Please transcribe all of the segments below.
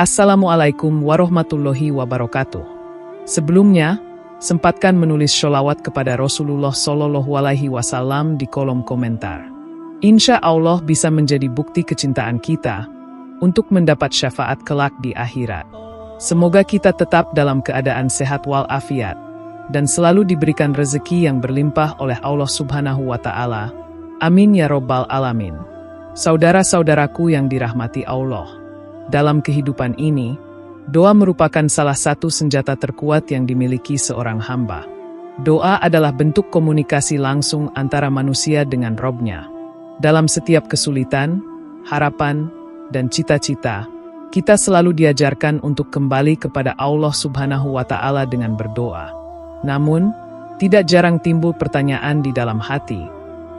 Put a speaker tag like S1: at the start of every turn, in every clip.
S1: Assalamualaikum warahmatullahi wabarakatuh. Sebelumnya, sempatkan menulis sholawat kepada Rasulullah SAW di kolom komentar. Insya Allah bisa menjadi bukti kecintaan kita untuk mendapat syafaat kelak di akhirat. Semoga kita tetap dalam keadaan sehat walafiat dan selalu diberikan rezeki yang berlimpah oleh Allah Subhanahu wa Ta'ala. Amin ya Rabbal Alamin. Saudara-saudaraku yang dirahmati Allah, dalam kehidupan ini, doa merupakan salah satu senjata terkuat yang dimiliki seorang hamba. Doa adalah bentuk komunikasi langsung antara manusia dengan Robnya. Dalam setiap kesulitan, harapan, dan cita-cita, kita selalu diajarkan untuk kembali kepada Allah Subhanahu wa Ta'ala dengan berdoa. Namun, tidak jarang timbul pertanyaan di dalam hati.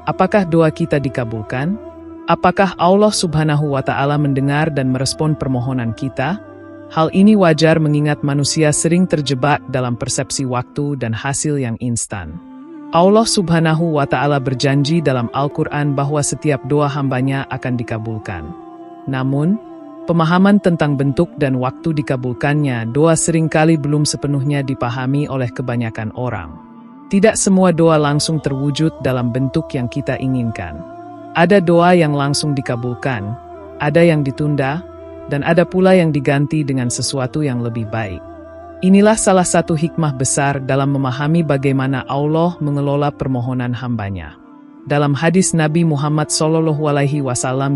S1: Apakah doa kita dikabulkan? Apakah Allah Subhanahu wa Ta'ala mendengar dan merespon permohonan kita? Hal ini wajar mengingat manusia sering terjebak dalam persepsi waktu dan hasil yang instan. Allah Subhanahu wa Ta'ala berjanji dalam Al-Quran bahwa setiap doa hambanya akan dikabulkan. Namun, pemahaman tentang bentuk dan waktu dikabulkannya doa seringkali belum sepenuhnya dipahami oleh kebanyakan orang. Tidak semua doa langsung terwujud dalam bentuk yang kita inginkan. Ada doa yang langsung dikabulkan, ada yang ditunda, dan ada pula yang diganti dengan sesuatu yang lebih baik. Inilah salah satu hikmah besar dalam memahami bagaimana Allah mengelola permohonan hambanya. Dalam hadis Nabi Muhammad SAW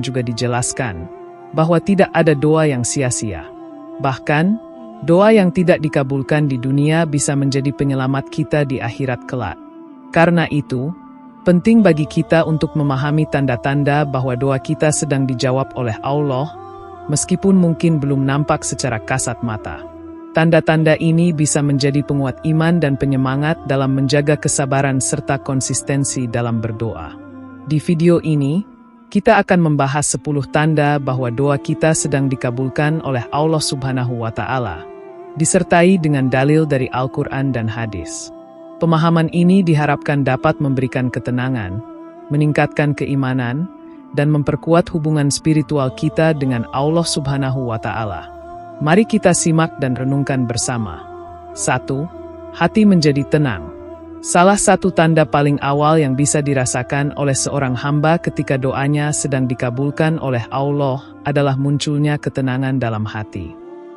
S1: juga dijelaskan bahwa tidak ada doa yang sia-sia. Bahkan, doa yang tidak dikabulkan di dunia bisa menjadi penyelamat kita di akhirat kelak. Karena itu, penting bagi kita untuk memahami tanda-tanda bahwa doa kita sedang dijawab oleh Allah, meskipun mungkin belum nampak secara kasat mata. Tanda-tanda ini bisa menjadi penguat iman dan penyemangat dalam menjaga kesabaran serta konsistensi dalam berdoa. Di video ini, kita akan membahas 10 tanda bahwa doa kita sedang dikabulkan oleh Allah Subhanahu wa Ta'ala, disertai dengan dalil dari Al-Quran dan hadis. Pemahaman ini diharapkan dapat memberikan ketenangan, meningkatkan keimanan, dan memperkuat hubungan spiritual kita dengan Allah Subhanahu wa Ta'ala. Mari kita simak dan renungkan bersama. 1. Hati menjadi tenang. Salah satu tanda paling awal yang bisa dirasakan oleh seorang hamba ketika doanya sedang dikabulkan oleh Allah adalah munculnya ketenangan dalam hati.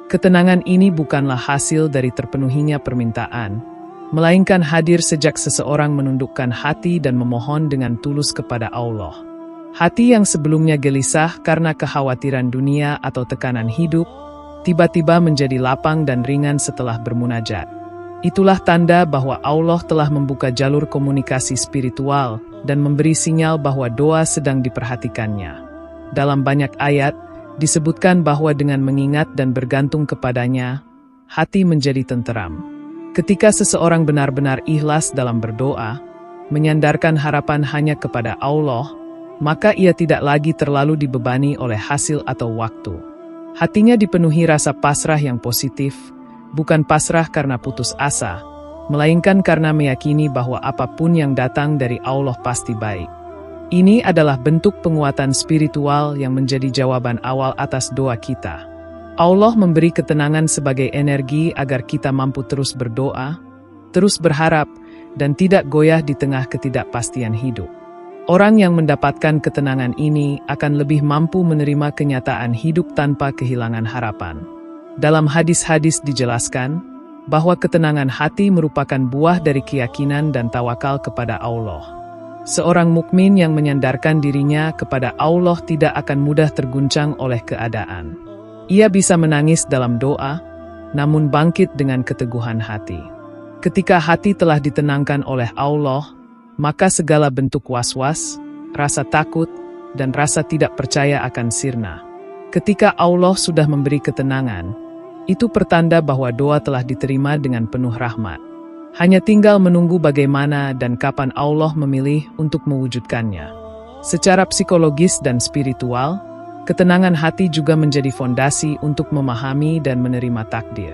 S1: Ketenangan ini bukanlah hasil dari terpenuhinya permintaan, melainkan hadir sejak seseorang menundukkan hati dan memohon dengan tulus kepada Allah. Hati yang sebelumnya gelisah karena kekhawatiran dunia atau tekanan hidup, tiba-tiba menjadi lapang dan ringan setelah bermunajat. Itulah tanda bahwa Allah telah membuka jalur komunikasi spiritual dan memberi sinyal bahwa doa sedang diperhatikannya. Dalam banyak ayat, disebutkan bahwa dengan mengingat dan bergantung kepadanya, hati menjadi tenteram. Ketika seseorang benar-benar ikhlas dalam berdoa, menyandarkan harapan hanya kepada Allah, maka ia tidak lagi terlalu dibebani oleh hasil atau waktu. Hatinya dipenuhi rasa pasrah yang positif, bukan pasrah karena putus asa, melainkan karena meyakini bahwa apapun yang datang dari Allah pasti baik. Ini adalah bentuk penguatan spiritual yang menjadi jawaban awal atas doa kita. Allah memberi ketenangan sebagai energi agar kita mampu terus berdoa, terus berharap, dan tidak goyah di tengah ketidakpastian hidup. Orang yang mendapatkan ketenangan ini akan lebih mampu menerima kenyataan hidup tanpa kehilangan harapan. Dalam hadis-hadis dijelaskan bahwa ketenangan hati merupakan buah dari keyakinan dan tawakal kepada Allah. Seorang mukmin yang menyandarkan dirinya kepada Allah tidak akan mudah terguncang oleh keadaan. Ia bisa menangis dalam doa, namun bangkit dengan keteguhan hati. Ketika hati telah ditenangkan oleh Allah, maka segala bentuk was-was, rasa takut, dan rasa tidak percaya akan sirna. Ketika Allah sudah memberi ketenangan, itu pertanda bahwa doa telah diterima dengan penuh rahmat. Hanya tinggal menunggu bagaimana dan kapan Allah memilih untuk mewujudkannya. Secara psikologis dan spiritual, ketenangan hati juga menjadi fondasi untuk memahami dan menerima takdir.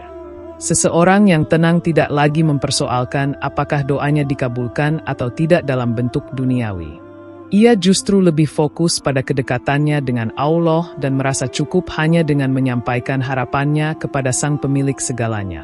S1: Seseorang yang tenang tidak lagi mempersoalkan apakah doanya dikabulkan atau tidak dalam bentuk duniawi. Ia justru lebih fokus pada kedekatannya dengan Allah dan merasa cukup hanya dengan menyampaikan harapannya kepada Sang Pemilik segalanya.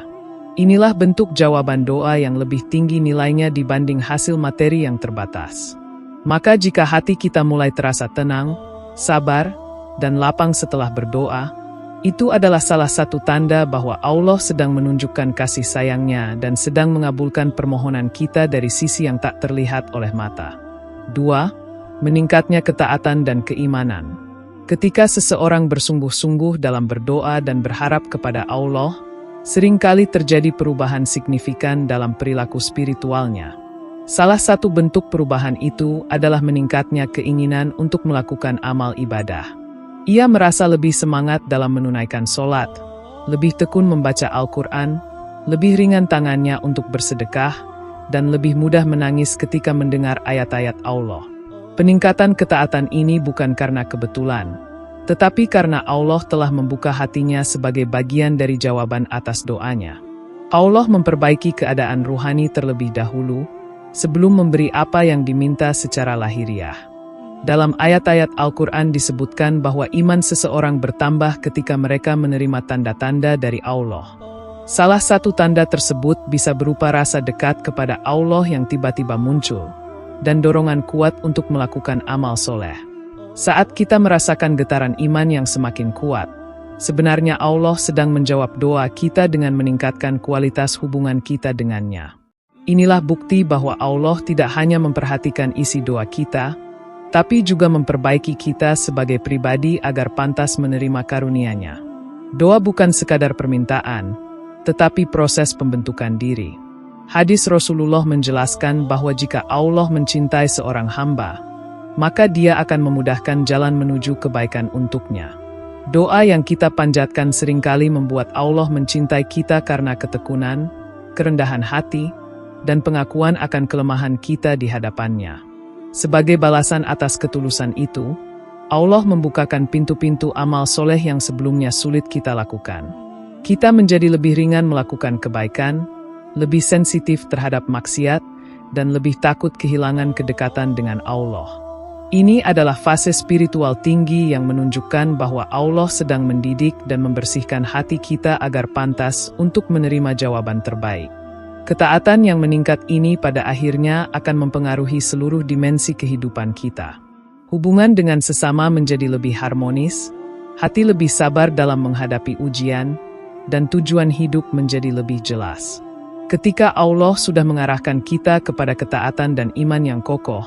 S1: Inilah bentuk jawaban doa yang lebih tinggi nilainya dibanding hasil materi yang terbatas. Maka jika hati kita mulai terasa tenang, sabar, dan lapang setelah berdoa, itu adalah salah satu tanda bahwa Allah sedang menunjukkan kasih sayangnya dan sedang mengabulkan permohonan kita dari sisi yang tak terlihat oleh mata. 2. Meningkatnya ketaatan dan keimanan. Ketika seseorang bersungguh-sungguh dalam berdoa dan berharap kepada Allah, seringkali terjadi perubahan signifikan dalam perilaku spiritualnya. Salah satu bentuk perubahan itu adalah meningkatnya keinginan untuk melakukan amal ibadah. Ia merasa lebih semangat dalam menunaikan sholat, lebih tekun membaca Al-Quran, lebih ringan tangannya untuk bersedekah, dan lebih mudah menangis ketika mendengar ayat-ayat Allah. Peningkatan ketaatan ini bukan karena kebetulan, tetapi karena Allah telah membuka hatinya sebagai bagian dari jawaban atas doanya. Allah memperbaiki keadaan ruhani terlebih dahulu, sebelum memberi apa yang diminta secara lahiriah. Dalam ayat-ayat Al-Quran disebutkan bahwa iman seseorang bertambah ketika mereka menerima tanda-tanda dari Allah. Salah satu tanda tersebut bisa berupa rasa dekat kepada Allah yang tiba-tiba muncul, dan dorongan kuat untuk melakukan amal soleh. Saat kita merasakan getaran iman yang semakin kuat, sebenarnya Allah sedang menjawab doa kita dengan meningkatkan kualitas hubungan kita dengannya. Inilah bukti bahwa Allah tidak hanya memperhatikan isi doa kita, tapi juga memperbaiki kita sebagai pribadi agar pantas menerima karunia-Nya. Doa bukan sekadar permintaan, tetapi proses pembentukan diri. Hadis Rasulullah menjelaskan bahwa jika Allah mencintai seorang hamba, maka Dia akan memudahkan jalan menuju kebaikan untuknya. Doa yang kita panjatkan seringkali membuat Allah mencintai kita karena ketekunan, kerendahan hati, dan pengakuan akan kelemahan kita di hadapannya. Sebagai balasan atas ketulusan itu, Allah membukakan pintu-pintu amal soleh yang sebelumnya sulit kita lakukan. Kita menjadi lebih ringan melakukan kebaikan, lebih sensitif terhadap maksiat, dan lebih takut kehilangan kedekatan dengan Allah. Ini adalah fase spiritual tinggi yang menunjukkan bahwa Allah sedang mendidik dan membersihkan hati kita agar pantas untuk menerima jawaban terbaik. Ketaatan yang meningkat ini pada akhirnya akan mempengaruhi seluruh dimensi kehidupan kita. Hubungan dengan sesama menjadi lebih harmonis, hati lebih sabar dalam menghadapi ujian, dan tujuan hidup menjadi lebih jelas. Ketika Allah sudah mengarahkan kita kepada ketaatan dan iman yang kokoh,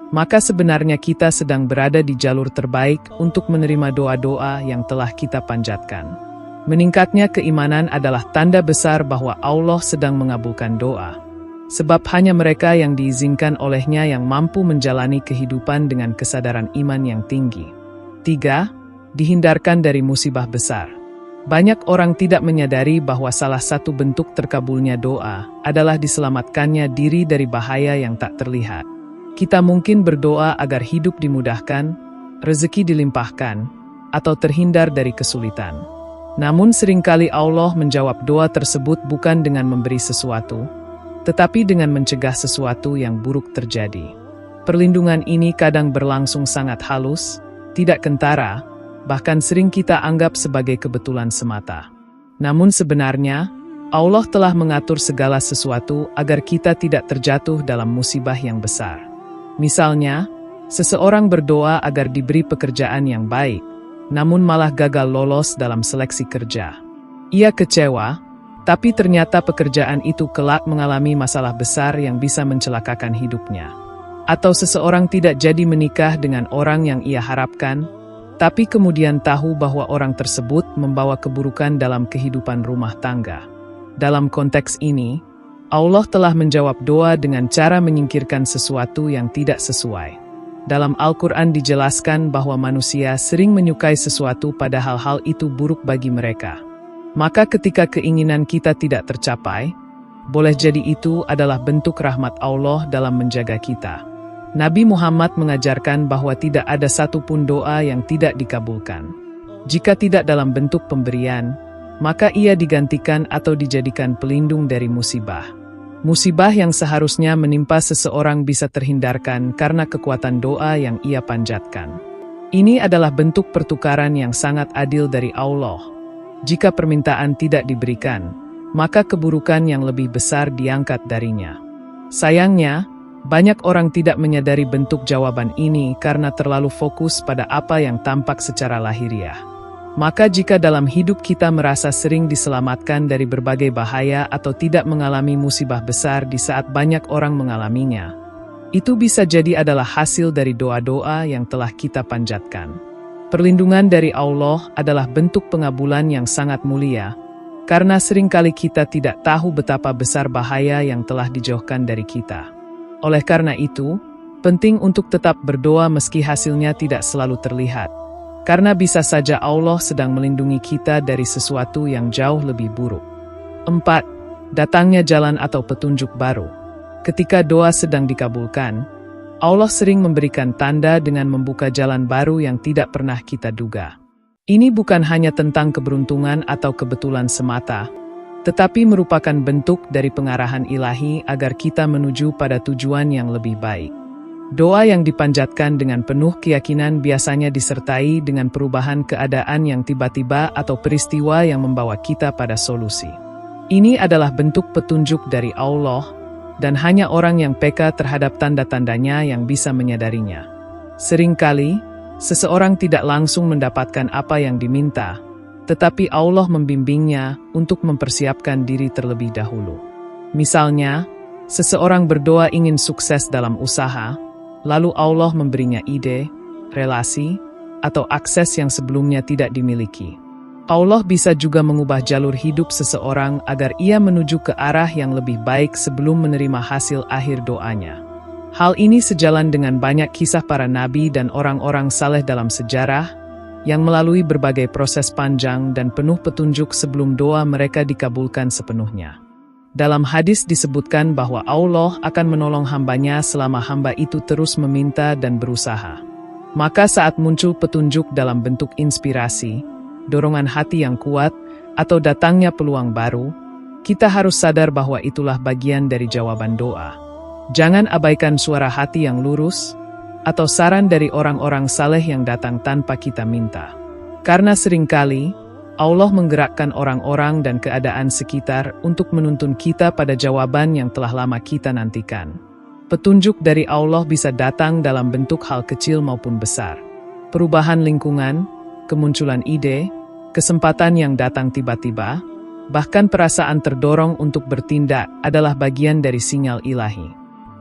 S1: maka sebenarnya kita sedang berada di jalur terbaik untuk menerima doa-doa yang telah kita panjatkan. Meningkatnya keimanan adalah tanda besar bahwa Allah sedang mengabulkan doa, sebab hanya mereka yang diizinkan olehnya yang mampu menjalani kehidupan dengan kesadaran iman yang tinggi. 3. Dihindarkan dari musibah besar. Banyak orang tidak menyadari bahwa salah satu bentuk terkabulnya doa adalah diselamatkannya diri dari bahaya yang tak terlihat. Kita mungkin berdoa agar hidup dimudahkan, rezeki dilimpahkan, atau terhindar dari kesulitan. Namun seringkali Allah menjawab doa tersebut bukan dengan memberi sesuatu, tetapi dengan mencegah sesuatu yang buruk terjadi. Perlindungan ini kadang berlangsung sangat halus, tidak kentara, bahkan sering kita anggap sebagai kebetulan semata. Namun sebenarnya, Allah telah mengatur segala sesuatu agar kita tidak terjatuh dalam musibah yang besar. Misalnya, seseorang berdoa agar diberi pekerjaan yang baik, namun malah gagal lolos dalam seleksi kerja. Ia kecewa, tapi ternyata pekerjaan itu kelak mengalami masalah besar yang bisa mencelakakan hidupnya. Atau seseorang tidak jadi menikah dengan orang yang ia harapkan, tapi kemudian tahu bahwa orang tersebut membawa keburukan dalam kehidupan rumah tangga. Dalam konteks ini, Allah telah menjawab doa dengan cara menyingkirkan sesuatu yang tidak sesuai. Dalam Al-Quran dijelaskan bahwa manusia sering menyukai sesuatu padahal hal itu buruk bagi mereka. Maka ketika keinginan kita tidak tercapai, boleh jadi itu adalah bentuk rahmat Allah dalam menjaga kita. Nabi Muhammad mengajarkan bahwa tidak ada satupun doa yang tidak dikabulkan. Jika tidak dalam bentuk pemberian, maka ia digantikan atau dijadikan pelindung dari musibah. Musibah yang seharusnya menimpa seseorang bisa terhindarkan karena kekuatan doa yang ia panjatkan. Ini adalah bentuk pertukaran yang sangat adil dari Allah. Jika permintaan tidak diberikan, maka keburukan yang lebih besar diangkat darinya. Sayangnya, banyak orang tidak menyadari bentuk jawaban ini karena terlalu fokus pada apa yang tampak secara lahiriah. Maka jika dalam hidup kita merasa sering diselamatkan dari berbagai bahaya atau tidak mengalami musibah besar di saat banyak orang mengalaminya, itu bisa jadi adalah hasil dari doa-doa yang telah kita panjatkan. Perlindungan dari Allah adalah bentuk pengabulan yang sangat mulia, karena seringkali kita tidak tahu betapa besar bahaya yang telah dijauhkan dari kita. Oleh karena itu, penting untuk tetap berdoa meski hasilnya tidak selalu terlihat. Karena bisa saja Allah sedang melindungi kita dari sesuatu yang jauh lebih buruk. 4. Datangnya jalan atau petunjuk baru. Ketika doa sedang dikabulkan, Allah sering memberikan tanda dengan membuka jalan baru yang tidak pernah kita duga. Ini bukan hanya tentang keberuntungan atau kebetulan semata, tetapi merupakan bentuk dari pengarahan ilahi agar kita menuju pada tujuan yang lebih baik. Doa yang dipanjatkan dengan penuh keyakinan biasanya disertai dengan perubahan keadaan yang tiba-tiba atau peristiwa yang membawa kita pada solusi. Ini adalah bentuk petunjuk dari Allah, dan hanya orang yang peka terhadap tanda-tandanya yang bisa menyadarinya. Seringkali, seseorang tidak langsung mendapatkan apa yang diminta, tetapi Allah membimbingnya untuk mempersiapkan diri terlebih dahulu. Misalnya, seseorang berdoa ingin sukses dalam usaha, lalu Allah memberinya ide, relasi, atau akses yang sebelumnya tidak dimiliki. Allah bisa juga mengubah jalur hidup seseorang agar ia menuju ke arah yang lebih baik sebelum menerima hasil akhir doanya. Hal ini sejalan dengan banyak kisah para nabi dan orang-orang saleh dalam sejarah, yang melalui berbagai proses panjang dan penuh petunjuk sebelum doa mereka dikabulkan sepenuhnya. Dalam hadis disebutkan bahwa Allah akan menolong hambanya selama hamba itu terus meminta dan berusaha. Maka saat muncul petunjuk dalam bentuk inspirasi, dorongan hati yang kuat, atau datangnya peluang baru, kita harus sadar bahwa itulah bagian dari jawaban doa. Jangan abaikan suara hati yang lurus, atau saran dari orang-orang saleh yang datang tanpa kita minta. Karena seringkali, Allah menggerakkan orang-orang dan keadaan sekitar untuk menuntun kita pada jawaban yang telah lama kita nantikan. Petunjuk dari Allah bisa datang dalam bentuk hal kecil maupun besar. Perubahan lingkungan, kemunculan ide, kesempatan yang datang tiba-tiba, bahkan perasaan terdorong untuk bertindak adalah bagian dari sinyal ilahi.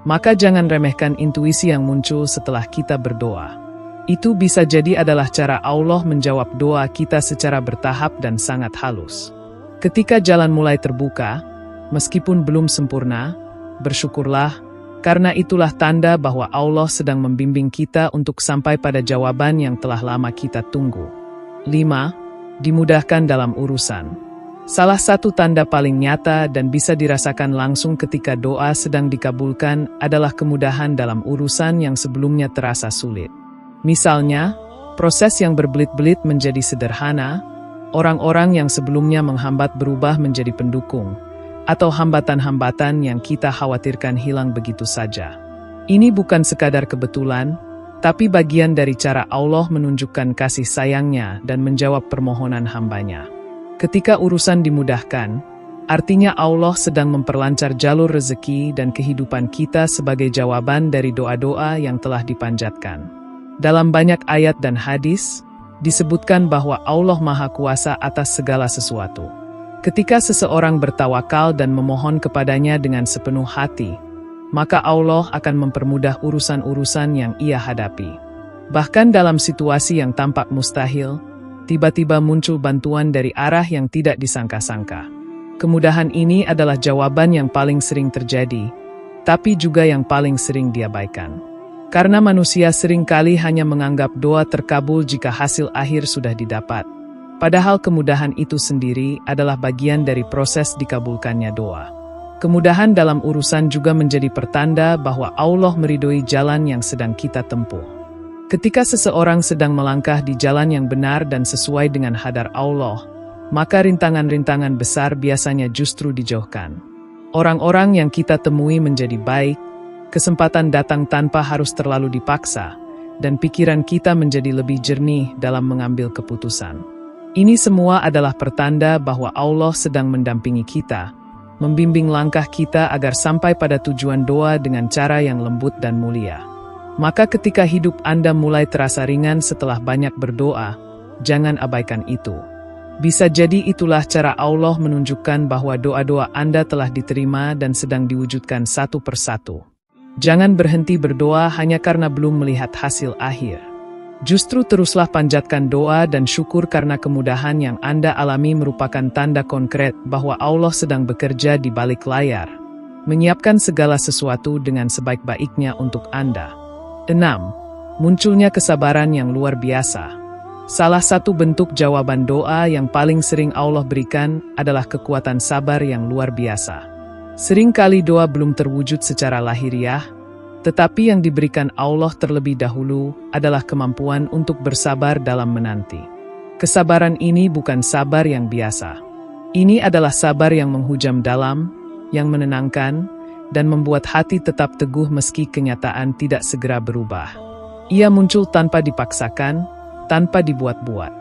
S1: Maka jangan remehkan intuisi yang muncul setelah kita berdoa. Itu bisa jadi adalah cara Allah menjawab doa kita secara bertahap dan sangat halus. Ketika jalan mulai terbuka, meskipun belum sempurna, bersyukurlah, karena itulah tanda bahwa Allah sedang membimbing kita untuk sampai pada jawaban yang telah lama kita tunggu. 5. Dimudahkan dalam urusan. Salah satu tanda paling nyata dan bisa dirasakan langsung ketika doa sedang dikabulkan adalah kemudahan dalam urusan yang sebelumnya terasa sulit. Misalnya, proses yang berbelit-belit menjadi sederhana, orang-orang yang sebelumnya menghambat berubah menjadi pendukung, atau hambatan-hambatan yang kita khawatirkan hilang begitu saja. Ini bukan sekadar kebetulan, tapi bagian dari cara Allah menunjukkan kasih sayangnya dan menjawab permohonan hambanya. Ketika urusan dimudahkan, artinya Allah sedang memperlancar jalur rezeki dan kehidupan kita sebagai jawaban dari doa-doa yang telah dipanjatkan. Dalam banyak ayat dan hadis, disebutkan bahwa Allah Maha Kuasa atas segala sesuatu. Ketika seseorang bertawakal dan memohon kepadanya dengan sepenuh hati, maka Allah akan mempermudah urusan-urusan yang ia hadapi. Bahkan dalam situasi yang tampak mustahil, tiba-tiba muncul bantuan dari arah yang tidak disangka-sangka. Kemudahan ini adalah jawaban yang paling sering terjadi, tapi juga yang paling sering diabaikan. Karena manusia seringkali hanya menganggap doa terkabul jika hasil akhir sudah didapat. Padahal kemudahan itu sendiri adalah bagian dari proses dikabulkannya doa. Kemudahan dalam urusan juga menjadi pertanda bahwa Allah meridhoi jalan yang sedang kita tempuh. Ketika seseorang sedang melangkah di jalan yang benar dan sesuai dengan hadar Allah, maka rintangan-rintangan besar biasanya justru dijauhkan. Orang-orang yang kita temui menjadi baik, kesempatan datang tanpa harus terlalu dipaksa, dan pikiran kita menjadi lebih jernih dalam mengambil keputusan. Ini semua adalah pertanda bahwa Allah sedang mendampingi kita, membimbing langkah kita agar sampai pada tujuan doa dengan cara yang lembut dan mulia. Maka ketika hidup Anda mulai terasa ringan setelah banyak berdoa, jangan abaikan itu. Bisa jadi itulah cara Allah menunjukkan bahwa doa-doa Anda telah diterima dan sedang diwujudkan satu persatu. Jangan berhenti berdoa hanya karena belum melihat hasil akhir. Justru teruslah panjatkan doa dan syukur karena kemudahan yang Anda alami merupakan tanda konkret bahwa Allah sedang bekerja di balik layar, menyiapkan segala sesuatu dengan sebaik-baiknya untuk Anda. 6. Munculnya kesabaran yang luar biasa. Salah satu bentuk jawaban doa yang paling sering Allah berikan adalah kekuatan sabar yang luar biasa. Seringkali doa belum terwujud secara lahiriah, tetapi yang diberikan Allah terlebih dahulu adalah kemampuan untuk bersabar dalam menanti. Kesabaran ini bukan sabar yang biasa. Ini adalah sabar yang menghujam dalam, yang menenangkan, dan membuat hati tetap teguh meski kenyataan tidak segera berubah. Ia muncul tanpa dipaksakan, tanpa dibuat-buat.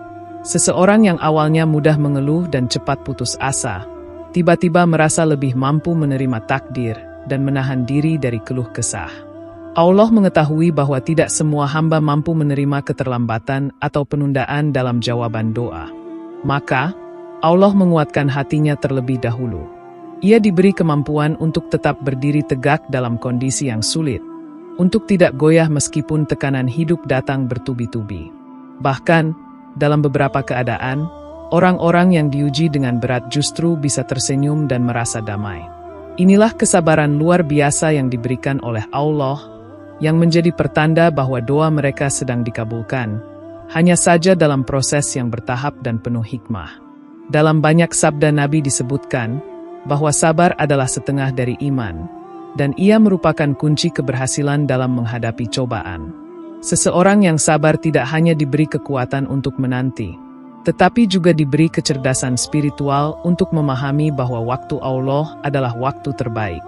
S1: Seseorang yang awalnya mudah mengeluh dan cepat putus asa, tiba-tiba merasa lebih mampu menerima takdir dan menahan diri dari keluh kesah. Allah mengetahui bahwa tidak semua hamba mampu menerima keterlambatan atau penundaan dalam jawaban doa. Maka, Allah menguatkan hatinya terlebih dahulu. Ia diberi kemampuan untuk tetap berdiri tegak dalam kondisi yang sulit, untuk tidak goyah meskipun tekanan hidup datang bertubi-tubi. Bahkan, dalam beberapa keadaan, orang-orang yang diuji dengan berat justru bisa tersenyum dan merasa damai. Inilah kesabaran luar biasa yang diberikan oleh Allah, yang menjadi pertanda bahwa doa mereka sedang dikabulkan, hanya saja dalam proses yang bertahap dan penuh hikmah. Dalam banyak sabda Nabi disebutkan, bahwa sabar adalah setengah dari iman, dan ia merupakan kunci keberhasilan dalam menghadapi cobaan. Seseorang yang sabar tidak hanya diberi kekuatan untuk menanti, tetapi juga diberi kecerdasan spiritual untuk memahami bahwa waktu Allah adalah waktu terbaik.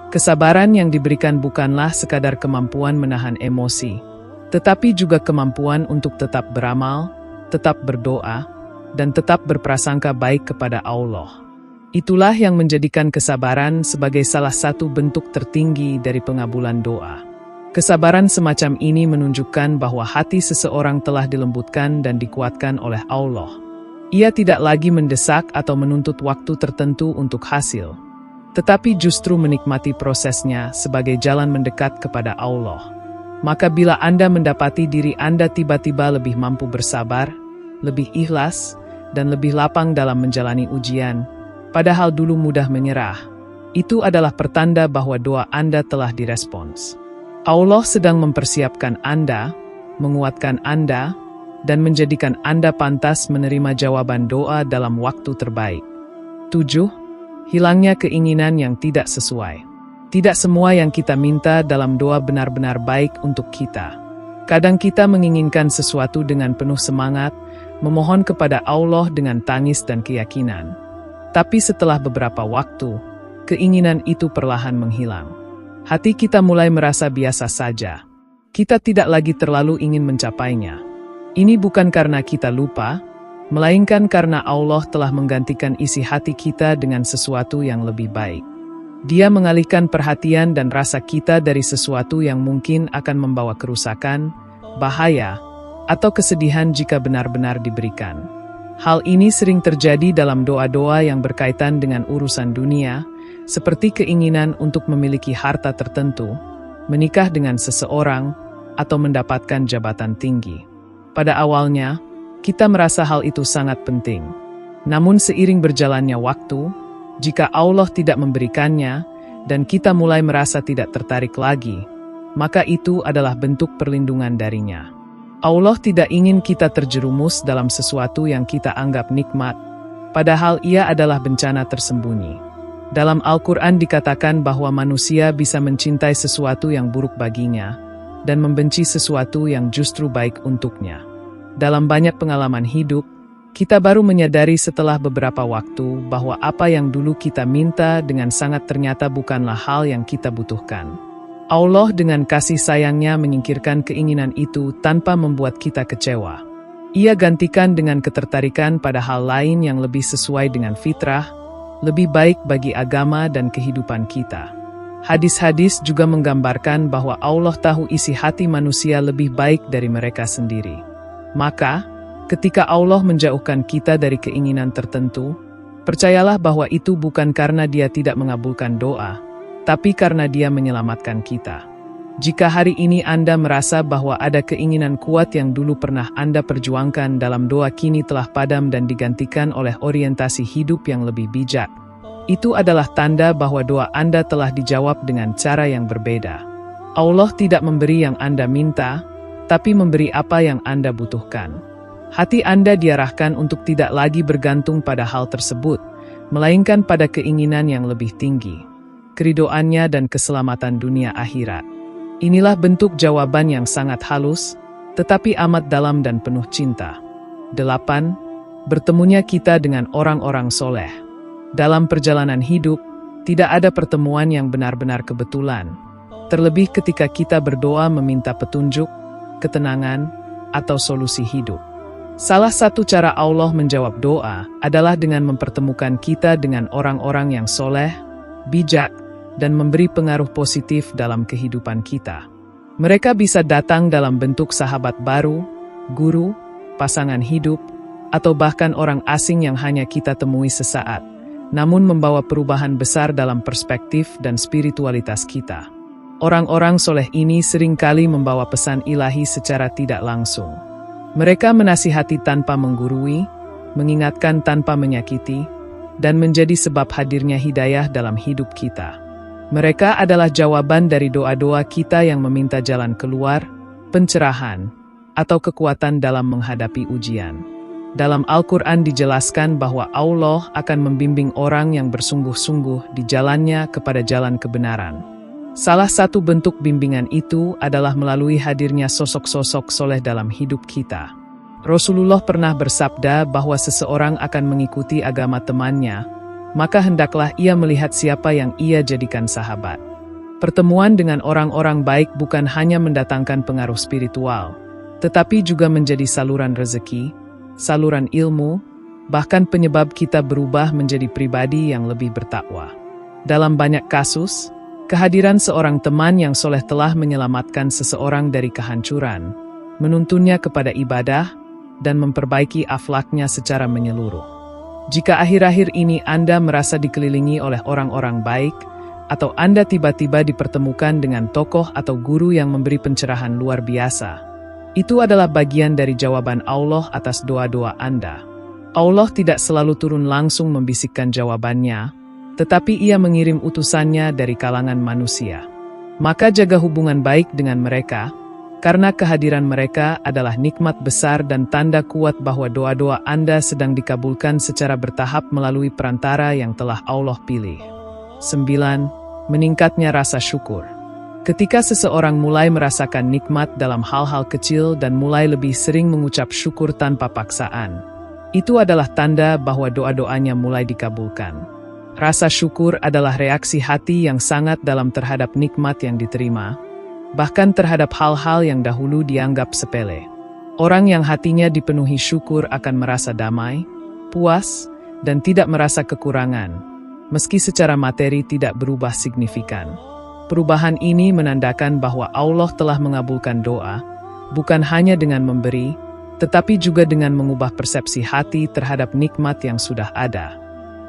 S1: Kesabaran yang diberikan bukanlah sekadar kemampuan menahan emosi, tetapi juga kemampuan untuk tetap beramal, tetap berdoa, dan tetap berprasangka baik kepada Allah. Itulah yang menjadikan kesabaran sebagai salah satu bentuk tertinggi dari pengabulan doa. Kesabaran semacam ini menunjukkan bahwa hati seseorang telah dilembutkan dan dikuatkan oleh Allah. Ia tidak lagi mendesak atau menuntut waktu tertentu untuk hasil, tetapi justru menikmati prosesnya sebagai jalan mendekat kepada Allah. Maka bila Anda mendapati diri Anda tiba-tiba lebih mampu bersabar, lebih ikhlas, dan lebih lapang dalam menjalani ujian, padahal dulu mudah menyerah, itu adalah pertanda bahwa doa Anda telah direspons. Allah sedang mempersiapkan Anda, menguatkan Anda, dan menjadikan Anda pantas menerima jawaban doa dalam waktu terbaik. 7. Hilangnya keinginan yang tidak sesuai. Tidak semua yang kita minta dalam doa benar-benar baik untuk kita. Kadang kita menginginkan sesuatu dengan penuh semangat, memohon kepada Allah dengan tangis dan keyakinan. Tapi setelah beberapa waktu, keinginan itu perlahan menghilang. Hati kita mulai merasa biasa saja. Kita tidak lagi terlalu ingin mencapainya. Ini bukan karena kita lupa, melainkan karena Allah telah menggantikan isi hati kita dengan sesuatu yang lebih baik. Dia mengalihkan perhatian dan rasa kita dari sesuatu yang mungkin akan membawa kerusakan, bahaya, atau kesedihan jika benar-benar diberikan. Hal ini sering terjadi dalam doa-doa yang berkaitan dengan urusan dunia, seperti keinginan untuk memiliki harta tertentu, menikah dengan seseorang, atau mendapatkan jabatan tinggi. Pada awalnya, kita merasa hal itu sangat penting. Namun seiring berjalannya waktu, jika Allah tidak memberikannya, dan kita mulai merasa tidak tertarik lagi, maka itu adalah bentuk perlindungan darinya. Allah tidak ingin kita terjerumus dalam sesuatu yang kita anggap nikmat, padahal ia adalah bencana tersembunyi. Dalam Al-Quran dikatakan bahwa manusia bisa mencintai sesuatu yang buruk baginya, dan membenci sesuatu yang justru baik untuknya. Dalam banyak pengalaman hidup, Kita baru menyadari setelah beberapa waktu bahwa apa yang dulu kita minta dengan sangat ternyata bukanlah hal yang kita butuhkan. Allah dengan kasih sayangnya menyingkirkan keinginan itu tanpa membuat kita kecewa. Ia gantikan dengan ketertarikan pada hal lain yang lebih sesuai dengan fitrah, lebih baik bagi agama dan kehidupan kita. Hadis-hadis juga menggambarkan bahwa Allah tahu isi hati manusia lebih baik dari mereka sendiri. Maka, ketika Allah menjauhkan kita dari keinginan tertentu, percayalah bahwa itu bukan karena Dia tidak mengabulkan doa, tapi karena Dia menyelamatkan kita. Jika hari ini Anda merasa bahwa ada keinginan kuat yang dulu pernah Anda perjuangkan dalam doa kini telah padam dan digantikan oleh orientasi hidup yang lebih bijak, itu adalah tanda bahwa doa Anda telah dijawab dengan cara yang berbeda. Allah tidak memberi yang Anda minta, tapi memberi apa yang Anda butuhkan. Hati Anda diarahkan untuk tidak lagi bergantung pada hal tersebut, melainkan pada keinginan yang lebih tinggi, keridoannya dan keselamatan dunia akhirat. Inilah bentuk jawaban yang sangat halus, tetapi amat dalam dan penuh cinta. 8. Bertemunya kita dengan orang-orang soleh. Dalam perjalanan hidup, tidak ada pertemuan yang benar-benar kebetulan. Terlebih ketika kita berdoa meminta petunjuk, ketenangan, atau solusi hidup. Salah satu cara Allah menjawab doa adalah dengan mempertemukan kita dengan orang-orang yang soleh, bijak, dan memberi pengaruh positif dalam kehidupan kita. Mereka bisa datang dalam bentuk sahabat baru, guru, pasangan hidup, atau bahkan orang asing yang hanya kita temui sesaat, namun membawa perubahan besar dalam perspektif dan spiritualitas kita. Orang-orang soleh ini seringkali membawa pesan ilahi secara tidak langsung. Mereka menasihati tanpa menggurui, mengingatkan tanpa menyakiti, dan menjadi sebab hadirnya hidayah dalam hidup kita. Mereka adalah jawaban dari doa-doa kita yang meminta jalan keluar, pencerahan, atau kekuatan dalam menghadapi ujian. Dalam Al-Quran dijelaskan bahwa Allah akan membimbing orang yang bersungguh-sungguh di jalannya kepada jalan kebenaran. Salah satu bentuk bimbingan itu adalah melalui hadirnya sosok-sosok soleh dalam hidup kita. Rasulullah pernah bersabda bahwa seseorang akan mengikuti agama temannya, maka hendaklah ia melihat siapa yang ia jadikan sahabat. Pertemuan dengan orang-orang baik bukan hanya mendatangkan pengaruh spiritual, tetapi juga menjadi saluran rezeki, saluran ilmu, bahkan penyebab kita berubah menjadi pribadi yang lebih bertakwa. Dalam banyak kasus, kehadiran seorang teman yang soleh telah menyelamatkan seseorang dari kehancuran, menuntunnya kepada ibadah, dan memperbaiki akhlaknya secara menyeluruh. Jika akhir-akhir ini Anda merasa dikelilingi oleh orang-orang baik, atau Anda tiba-tiba dipertemukan dengan tokoh atau guru yang memberi pencerahan luar biasa, itu adalah bagian dari jawaban Allah atas doa-doa Anda. Allah tidak selalu turun langsung membisikkan jawabannya, tetapi Ia mengirim utusannya dari kalangan manusia. Maka jaga hubungan baik dengan mereka, karena kehadiran mereka adalah nikmat besar dan tanda kuat bahwa doa-doa Anda sedang dikabulkan secara bertahap melalui perantara yang telah Allah pilih. 9. Meningkatnya rasa syukur. Ketika seseorang mulai merasakan nikmat dalam hal-hal kecil dan mulai lebih sering mengucap syukur tanpa paksaan, itu adalah tanda bahwa doa-doanya mulai dikabulkan. Rasa syukur adalah reaksi hati yang sangat dalam terhadap nikmat yang diterima, bahkan terhadap hal-hal yang dahulu dianggap sepele. Orang yang hatinya dipenuhi syukur akan merasa damai, puas, dan tidak merasa kekurangan, meski secara materi tidak berubah signifikan. Perubahan ini menandakan bahwa Allah telah mengabulkan doa, bukan hanya dengan memberi, tetapi juga dengan mengubah persepsi hati terhadap nikmat yang sudah ada.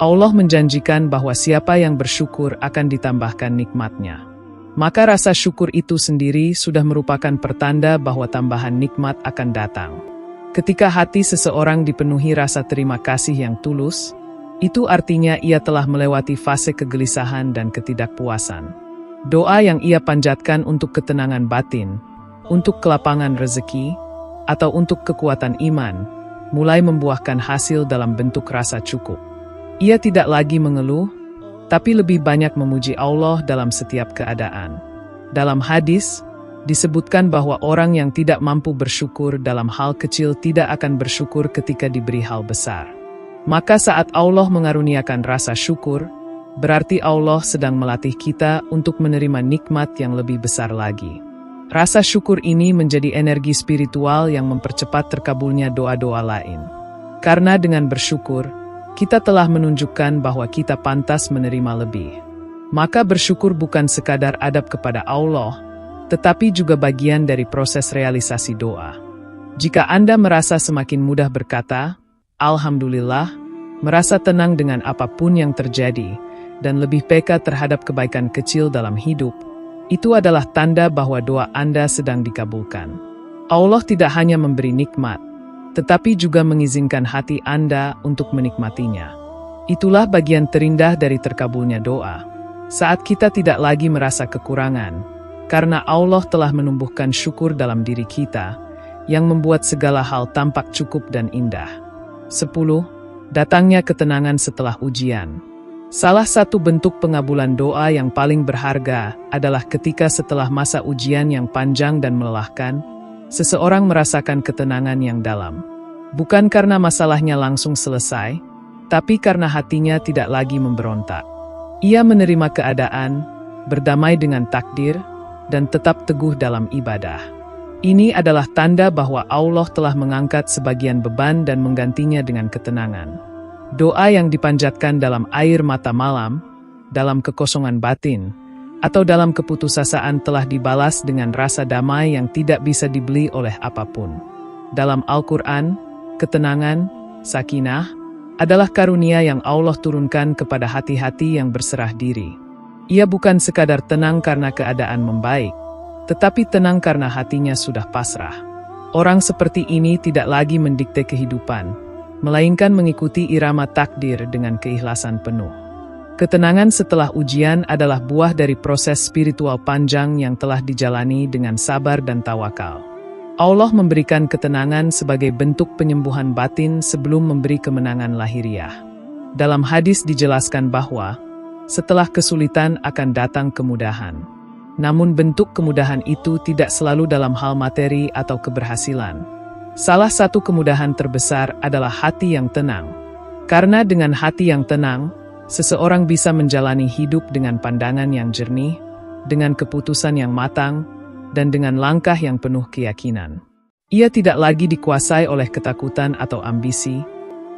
S1: Allah menjanjikan bahwa siapa yang bersyukur akan ditambahkan nikmatnya. Maka rasa syukur itu sendiri sudah merupakan pertanda bahwa tambahan nikmat akan datang. Ketika hati seseorang dipenuhi rasa terima kasih yang tulus, itu artinya ia telah melewati fase kegelisahan dan ketidakpuasan. Doa yang ia panjatkan untuk ketenangan batin, untuk kelapangan rezeki, atau untuk kekuatan iman, mulai membuahkan hasil dalam bentuk rasa cukup. Ia tidak lagi mengeluh, tapi lebih banyak memuji Allah dalam setiap keadaan. Dalam hadis, disebutkan bahwa orang yang tidak mampu bersyukur dalam hal kecil tidak akan bersyukur ketika diberi hal besar. Maka saat Allah mengaruniakan rasa syukur, berarti Allah sedang melatih kita untuk menerima nikmat yang lebih besar lagi. Rasa syukur ini menjadi energi spiritual yang mempercepat terkabulnya doa-doa lain. Karena dengan bersyukur, kita telah menunjukkan bahwa kita pantas menerima lebih. Maka bersyukur bukan sekadar adab kepada Allah, tetapi juga bagian dari proses realisasi doa. Jika Anda merasa semakin mudah berkata, Alhamdulillah, merasa tenang dengan apapun yang terjadi, dan lebih peka terhadap kebaikan kecil dalam hidup, itu adalah tanda bahwa doa Anda sedang dikabulkan. Allah tidak hanya memberi nikmat, tetapi juga mengizinkan hati Anda untuk menikmatinya. Itulah bagian terindah dari terkabulnya doa. Saat kita tidak lagi merasa kekurangan, karena Allah telah menumbuhkan syukur dalam diri kita, yang membuat segala hal tampak cukup dan indah. 10. Datangnya ketenangan setelah ujian. Salah satu bentuk pengabulan doa yang paling berharga adalah ketika setelah masa ujian yang panjang dan melelahkan, seseorang merasakan ketenangan yang dalam. Bukan karena masalahnya langsung selesai, tapi karena hatinya tidak lagi memberontak. Ia menerima keadaan, berdamai dengan takdir, dan tetap teguh dalam ibadah. Ini adalah tanda bahwa Allah telah mengangkat sebagian beban dan menggantinya dengan ketenangan. Doa yang dipanjatkan dalam air mata malam, dalam kekosongan batin, atau dalam keputusasaan telah dibalas dengan rasa damai yang tidak bisa dibeli oleh apapun. Dalam Al-Quran, ketenangan, sakinah, adalah karunia yang Allah turunkan kepada hati-hati yang berserah diri. Ia bukan sekadar tenang karena keadaan membaik, tetapi tenang karena hatinya sudah pasrah. Orang seperti ini tidak lagi mendikte kehidupan, melainkan mengikuti irama takdir dengan keikhlasan penuh. Ketenangan setelah ujian adalah buah dari proses spiritual panjang yang telah dijalani dengan sabar dan tawakal. Allah memberikan ketenangan sebagai bentuk penyembuhan batin sebelum memberi kemenangan lahiriah. Dalam hadis dijelaskan bahwa, setelah kesulitan akan datang kemudahan. Namun bentuk kemudahan itu tidak selalu dalam hal materi atau keberhasilan. Salah satu kemudahan terbesar adalah hati yang tenang. Karena dengan hati yang tenang, seseorang bisa menjalani hidup dengan pandangan yang jernih, dengan keputusan yang matang, dan dengan langkah yang penuh keyakinan. Ia tidak lagi dikuasai oleh ketakutan atau ambisi,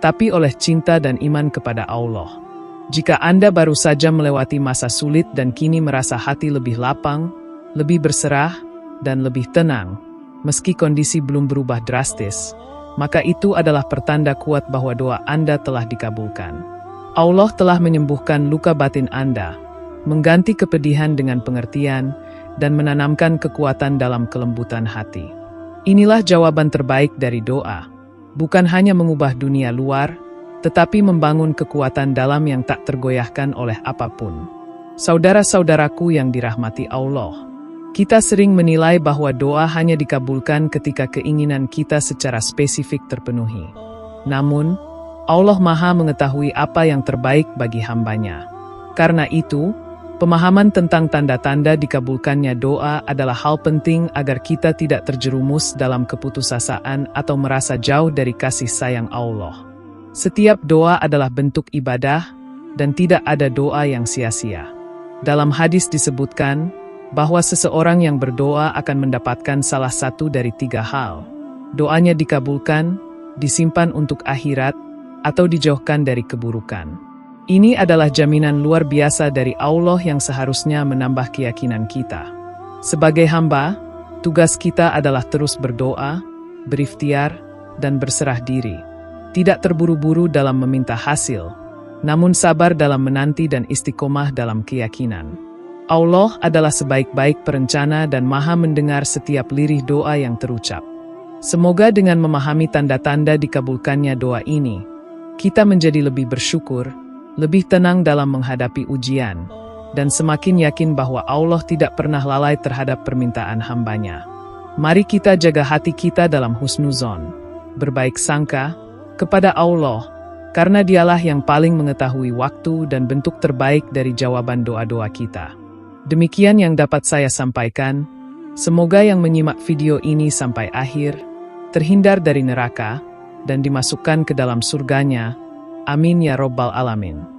S1: tapi oleh cinta dan iman kepada Allah. Jika Anda baru saja melewati masa sulit dan kini merasa hati lebih lapang, lebih berserah, dan lebih tenang, meski kondisi belum berubah drastis, maka itu adalah pertanda kuat bahwa doa Anda telah dikabulkan. Allah telah menyembuhkan luka batin Anda, mengganti kepedihan dengan pengertian, dan menanamkan kekuatan dalam kelembutan hati. Inilah jawaban terbaik dari doa, bukan hanya mengubah dunia luar, tetapi membangun kekuatan dalam yang tak tergoyahkan oleh apapun. Saudara-saudaraku yang dirahmati Allah, kita sering menilai bahwa doa hanya dikabulkan ketika keinginan kita secara spesifik terpenuhi. Namun, Allah Maha mengetahui apa yang terbaik bagi hambanya. Karena itu, pemahaman tentang tanda-tanda dikabulkannya doa adalah hal penting agar kita tidak terjerumus dalam keputusasaan atau merasa jauh dari kasih sayang Allah. Setiap doa adalah bentuk ibadah, dan tidak ada doa yang sia-sia. Dalam hadis disebutkan bahwa seseorang yang berdoa akan mendapatkan salah satu dari 3 hal. Doanya dikabulkan, disimpan untuk akhirat, atau dijauhkan dari keburukan. Ini adalah jaminan luar biasa dari Allah yang seharusnya menambah keyakinan kita. Sebagai hamba, tugas kita adalah terus berdoa, berikhtiar, dan berserah diri. Tidak terburu-buru dalam meminta hasil, namun sabar dalam menanti dan istiqomah dalam keyakinan. Allah adalah sebaik-baik perencana dan Maha mendengar setiap lirih doa yang terucap. Semoga dengan memahami tanda-tanda dikabulkannya doa ini, kita menjadi lebih bersyukur, lebih tenang dalam menghadapi ujian, dan semakin yakin bahwa Allah tidak pernah lalai terhadap permintaan hambanya. Mari kita jaga hati kita dalam husnuzon, berbaik sangka, kepada Allah, karena Dialah yang paling mengetahui waktu dan bentuk terbaik dari jawaban doa-doa kita. Demikian yang dapat saya sampaikan. Semoga yang menyimak video ini sampai akhir, terhindar dari neraka, dan dimasukkan ke dalam surganya. Amin ya Robbal Alamin.